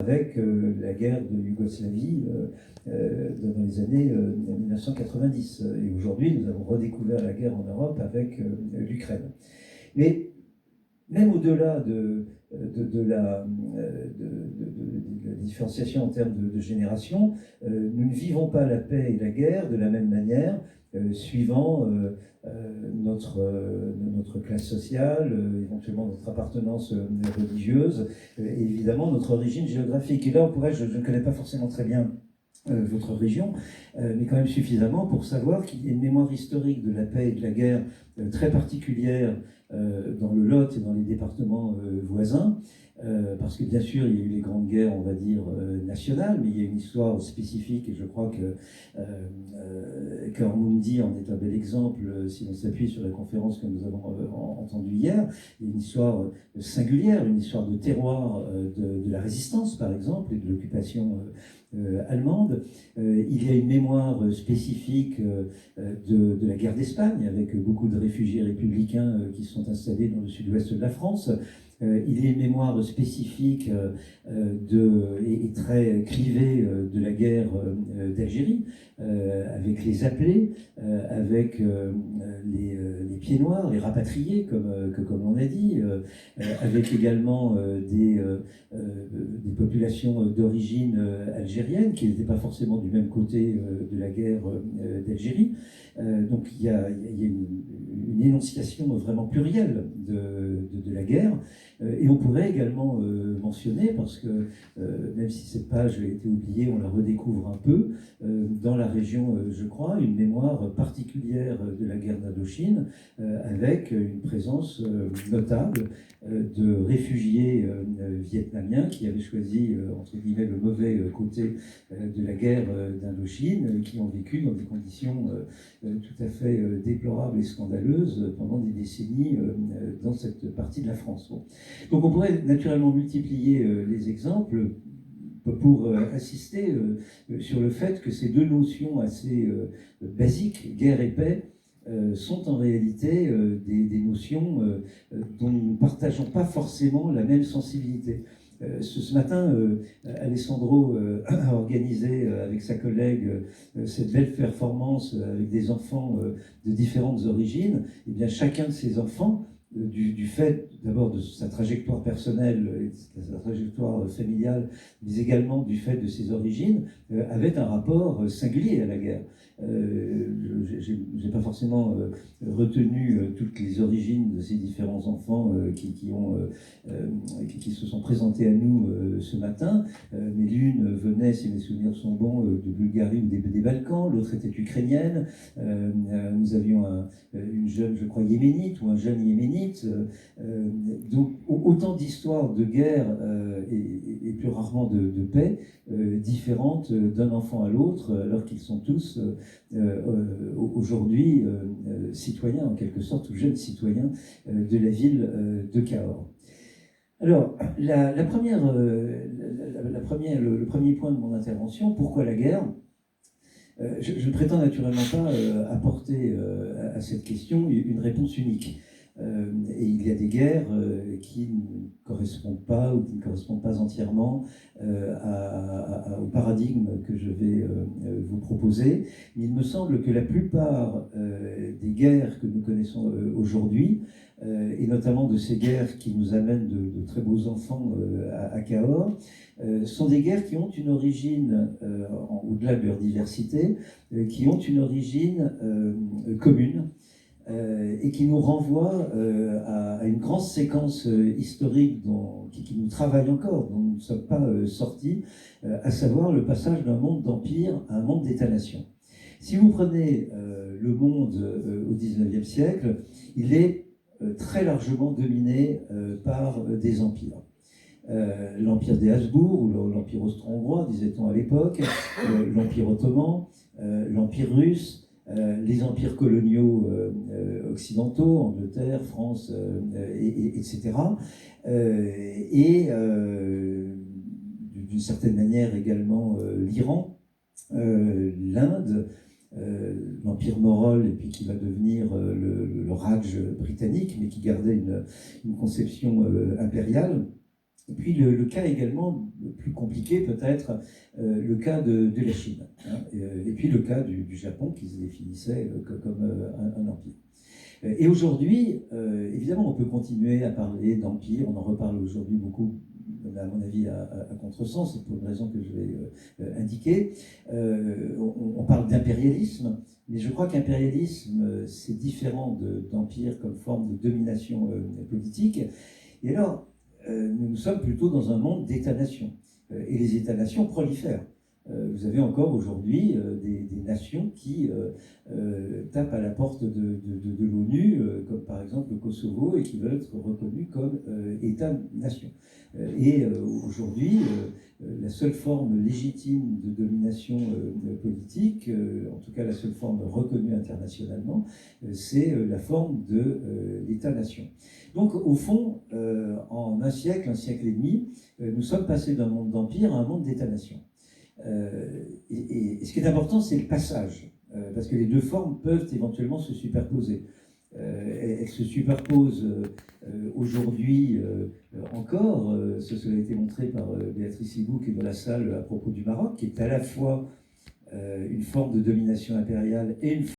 avec la guerre de Yougoslavie dans les années 1990. Et aujourd'hui, nous avons redécouvert la guerre en Europe avec l'Ukraine. Mais même au-delà de la différenciation en termes de génération, nous ne vivons pas la paix et la guerre de la même manière, suivant notre classe sociale, éventuellement notre appartenance religieuse, et évidemment notre origine géographique. Et là, je ne connais pas forcément très bien votre région, mais quand même suffisamment pour savoir qu'il y a une mémoire historique de la paix et de la guerre très particulière dans le Lot et dans les départements voisins, parce que bien sûr il y a eu les grandes guerres, on va dire, nationales, mais il y a une histoire spécifique, et je crois qu'Ormundi en est un bel exemple si on s'appuie sur la conférence que nous avons entendue hier. Il y a une histoire singulière, une histoire de terroir de la résistance par exemple, et de l'occupation allemande. Il y a une mémoire spécifique de la guerre d'Espagne, avec beaucoup de réfugiés républicains qui se sont installés dans le sud-ouest de la France. Il y a une mémoire spécifique et très crivée de la guerre d'Algérie, avec les appelés, avec les pieds noirs, les rapatriés, comme on a dit, avec également des populations d'origine algérienne qui n'étaient pas forcément du même côté de la guerre d'Algérie. Donc il y a une énonciation vraiment plurielle de la guerre. Et on pourrait également mentionner, parce que même si cette page a été oubliée, on la redécouvre un peu, dans la région, je crois, une mémoire particulière de la guerre d'Indochine, avec une présence notable de réfugiés vietnamiens qui avaient choisi, entre guillemets, le mauvais côté de la guerre d'Indochine, qui ont vécu dans des conditions tout à fait déplorables et scandaleuses pendant des décennies dans cette partie de la France. Bon. Donc on pourrait naturellement multiplier les exemples pour insister sur le fait que ces deux notions assez basiques, guerre et paix, sont en réalité des notions dont nous ne partageons pas forcément la même sensibilité. Ce matin, Alessandro a organisé avec sa collègue cette belle performance avec des enfants de différentes origines. Et bien chacun de ces enfants, du fait d'abord de sa trajectoire personnelle et de sa trajectoire familiale, mais également du fait de ses origines, avait un rapport singulier à la guerre. Je n'ai pas forcément retenu toutes les origines de ces différents enfants qui se sont présentés à nous ce matin, mais l'une venait, si mes souvenirs sont bons, de Bulgarie ou des Balkans, l'autre était ukrainienne. Nous avions une jeune, je crois, yéménite ou un jeune yéménite. Donc autant d'histoires de guerre et plus rarement de paix différentes d'un enfant à l'autre, alors qu'ils sont tous aujourd'hui citoyens, en quelque sorte, ou jeunes citoyens de la ville de Cahors. Alors, le premier point de mon intervention, pourquoi la guerre ? Je ne prétends naturellement pas apporter à cette question une réponse unique. Et il y a des guerres qui ne correspondent pas ou qui ne correspondent pas entièrement au paradigme que je vais vous proposer. Il me semble que la plupart des guerres que nous connaissons aujourd'hui, et notamment de ces guerres qui nous amènent de très beaux enfants à Cahors, sont des guerres qui ont une origine, au-delà de leur diversité, qui ont une origine commune, et qui nous renvoie à une grande séquence historique qui nous travaille encore, dont nous ne sommes pas sortis, à savoir le passage d'un monde d'empire à un monde d'État-nation. Si vous prenez le monde au XIXe siècle, il est très largement dominé par des empires. L'empire des Habsbourg, ou l'empire austro-hongrois, disait-on à l'époque, l'empire ottoman, l'empire russe, les empires coloniaux occidentaux, Angleterre, France, etc. Et d'une certaine manière également l'Iran, l'Inde, l'empire moghol, et puis qui va devenir le Raj britannique, mais qui gardait une conception impériale. Et puis le cas également le plus compliqué peut-être, le cas de la Chine, hein, et puis le cas du Japon qui se définissait comme un empire. Et aujourd'hui, évidemment, on peut continuer à parler d'empire, on en reparle aujourd'hui beaucoup, à mon avis, à contresens, c'est pour une raison que je vais indiquer. On parle d'impérialisme, mais je crois qu'impérialisme, c'est différent d'empire comme forme de domination politique. Et alors, nous sommes plutôt dans un monde d'États-nations. Et les États-nations prolifèrent. Vous avez encore aujourd'hui des nations qui tapent à la porte de l'ONU, comme par exemple le Kosovo, et qui veulent être reconnus comme État-nation. Et aujourd'hui, la seule forme légitime de domination politique, en tout cas la seule forme reconnue internationalement, c'est la forme de l'État-nation. Donc au fond, en un siècle et demi, nous sommes passés d'un monde d'empire à un monde d'État-nation. Et ce qui est important, c'est le passage, parce que les deux formes peuvent éventuellement se superposer. Elles se superposent aujourd'hui encore. Cela a été montré par Béatrice Hibou, qui est dans la salle à propos du Maroc, qui est à la fois une forme de domination impériale et une